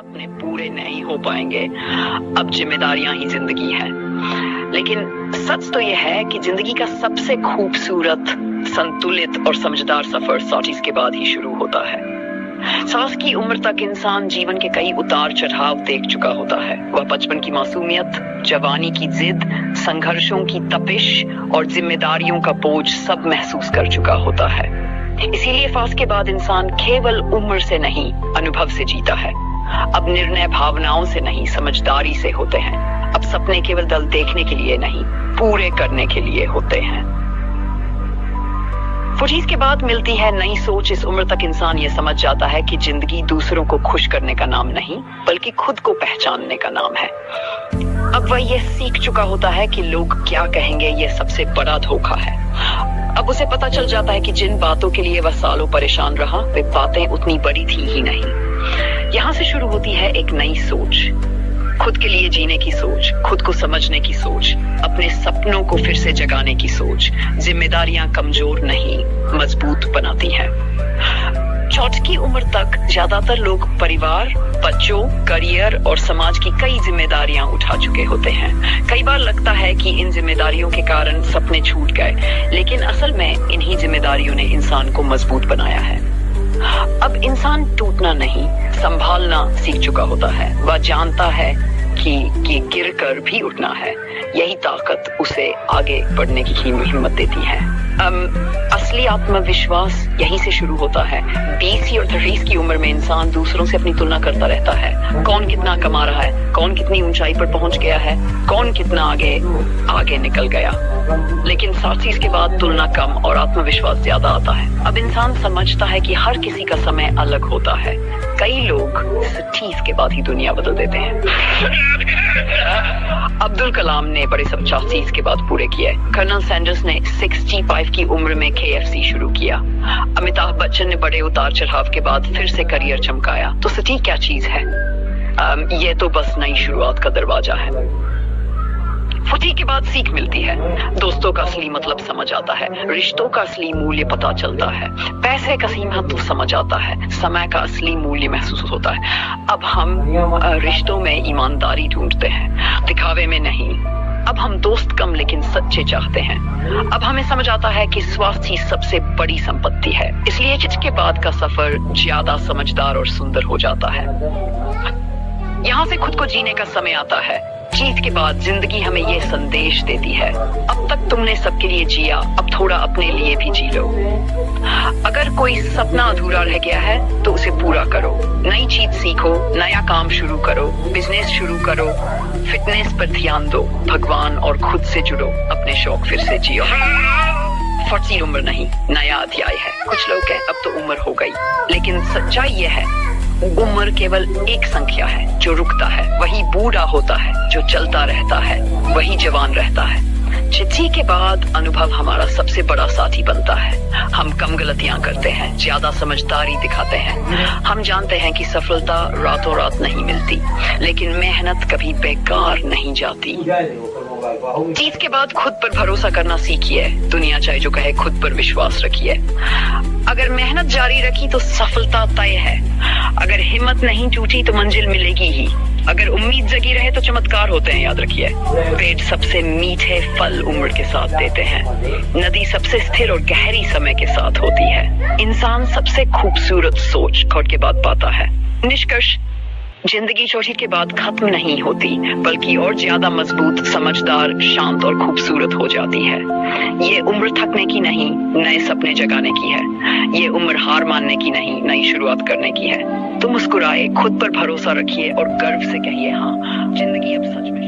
सपने पूरे नहीं हो पाएंगे, अब जिम्मेदारियां ही जिंदगी है। लेकिन सच तो यह है कि जिंदगी का सबसे खूबसूरत, संतुलित और समझदार सफर 40 के बाद ही शुरू होता है। 40 की उम्र तक इंसान जीवन के कई उतार चढ़ाव देख चुका होता है। वह बचपन की मासूमियत, जवानी की जिद, संघर्षों की तपिश और जिम्मेदारियों का बोझ सब महसूस कर चुका होता है। इसीलिए 40 के बाद इंसान केवल उम्र से नहीं, अनुभव से जीता है। अब निर्णय भावनाओं से नहीं, समझदारी से होते हैं। अब सपने केवल दल देखने के लिए नहीं, पूरे करने के लिए होते हैं। 40 के बाद मिलती है नई सोच। इस उम्र तक इंसान ये समझ जाता है कि जिंदगी दूसरों को खुश करने का नाम नहीं, बल्कि खुद को पहचानने का नाम है। अब वह ये सीख चुका होता है कि लोग क्या कहेंगे ये सबसे बड़ा धोखा है। अब उसे पता चल जाता है कि जिन बातों के लिए वह सालों परेशान रहा, वे बातें उतनी बड़ी थी ही नहीं। यहाँ से शुरू होती है एक नई सोच, खुद के लिए जीने की सोच, खुद को समझने की सोच, अपने सपनों को फिर से जगाने की सोच। जिम्मेदारियां कमजोर नहीं, मजबूत बनाती हैं। 40 की उम्र तक ज्यादातर लोग परिवार, बच्चों, करियर और समाज की कई जिम्मेदारियां उठा चुके होते हैं। कई बार लगता है कि इन जिम्मेदारियों के कारण सपने छूट गए, लेकिन असल में इन्हीं जिम्मेदारियों ने इंसान को मजबूत बनाया है। अब इंसान टूटना नहीं, संभालना सीख चुका होता है। वह जानता है कि गिरकर भी उठना है। यही ताकत उसे आगे बढ़ने की हिम्मत देती है। असली आत्मविश्वास यहीं से शुरू होता है। 20 और 30 की उम्र में इंसान दूसरों से अपनी तुलना करता रहता है। कौन कितना कमा रहा है, कौन कितनी ऊंचाई पर पहुंच गया है, कौन कितना आगे निकल गया। लेकिन 40 के बाद तुलना कम और आत्मविश्वास ज्यादा आता है। अब इंसान समझता है कि हर किसी का समय अलग होता है। कई लोग 30 के बाद ही दुनिया बदल देते हैं। अब्दुल कलाम ने बड़े सब 40 के बाद पूरे किए। कर्नल सैंडर्स ने 65 की उम्र में KFC शुरू किया। अमिताभ बच्चन ने बड़े उतार चढ़ाव के बाद फिर से करियर चमकाया। तो सटीक क्या चीज है? ये तो बस नई शुरुआत का दरवाजा है। 40 के बाद सीख मिलती है। दोस्तों का असली मतलब समझ आता है, रिश्तों का असली मूल्य पता चलता है, पैसे का असली महत्व समझ आता है, समय का असली मूल्य महसूस होता है। अब हम रिश्तों में ईमानदारी ढूंढते हैं, दिखावे में नहीं। अब हम दोस्त कम लेकिन सच्चे चाहते हैं। अब हमें समझ आता है कि स्वास्थ्य ही सबसे बड़ी संपत्ति है। इसलिए 40 के बाद का सफर ज्यादा समझदार और सुंदर हो जाता है। यहाँ से खुद को जीने का समय आता है। 40 के बाद जिंदगी हमें ये संदेश देती है, अब तक तुमने सबके लिए जिया, अब थोड़ा अपने लिए भी जी लो। अगर कोई सपना अधूरा रह गया है तो उसे पूरा करो। नई चीज सीखो, नया काम शुरू करो, बिजनेस शुरू करो, फिटनेस पर ध्यान दो, भगवान और खुद से जुड़ो, अपने शौक फिर से जियो। 40 उम्र नहीं, नया अध्याय है। कुछ लोग कहें अब तो उम्र हो गई, लेकिन सच्चाई ये है, उम्र केवल एक संख्या है जो रुकता है। वही बूढ़ा होता है जो चलता रहता है, वही जवान रहता है। 40 के बाद अनुभव हमारा सबसे बड़ा साथी बनता है। हम कम गलतियां करते हैं, ज्यादा समझदारी दिखाते हैं। हम जानते हैं कि सफलता रातों रात नहीं मिलती, लेकिन मेहनत कभी बेकार नहीं जाती। 40 के बाद खुद पर भरोसा करना सीखिए। दुनिया चाहे जो कहे, खुद पर विश्वास रखिए। अगर मेहनत जारी रखी तो सफलता तय है। अगर हिम्मत नहीं टूटी तो मंजिल मिलेगी ही। अगर उम्मीद जगी रहे तो चमत्कार होते हैं, याद रखिए। पेट सबसे मीठे फल उम्र के साथ देते हैं। नदी सबसे स्थिर और गहरी समय के साथ होती है। इंसान सबसे खूबसूरत सोच खुद के बाद पाता है। निष्कर्ष, जिंदगी 40 के बाद खत्म नहीं होती, बल्कि और ज्यादा मजबूत, समझदार, शांत और खूबसूरत हो जाती है। ये उम्र थकने की नहीं, नए सपने जगाने की है। ये उम्र हार मानने की नहीं, नई शुरुआत करने की है। तो मुस्कुराए, खुद पर भरोसा रखिए और गर्व से कहिए, हाँ, जिंदगी अब सच में